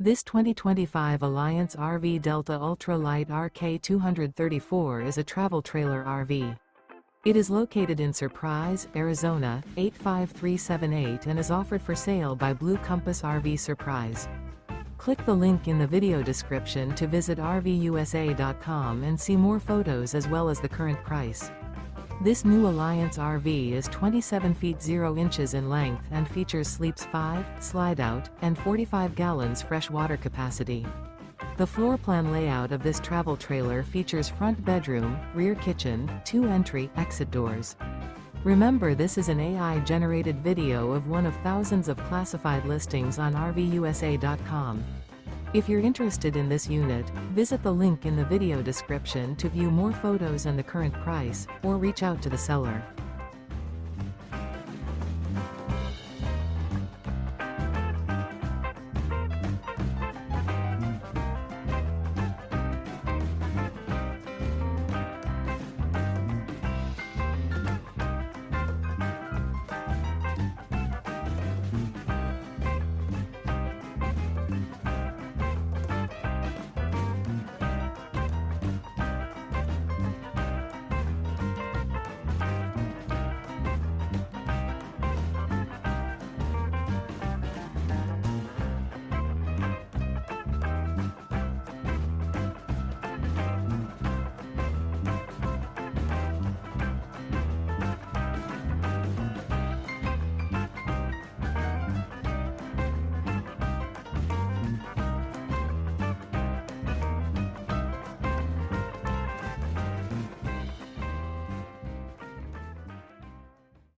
This 2025 Alliance RV Delta Ultra Lite RK234 is a travel trailer RV. It is located in Surprise, Arizona, 85378 and is offered for sale by Blue Compass RV Surprise. Click the link in the video description to visit RVUSA.com and see more photos as well as the current price. This new Alliance RV is 27 feet 0 inches in length and features sleeps 5, Slideout, and 45 gallons fresh water capacity. The floor plan layout of this travel trailer features front bedroom, rear kitchen, 2 entry/exit doors. Remember, this is an AI-generated video of one of thousands of classified listings on RVUSA.com. If you're interested in this unit, visit the link in the video description to view more photos and the current price, or reach out to the seller.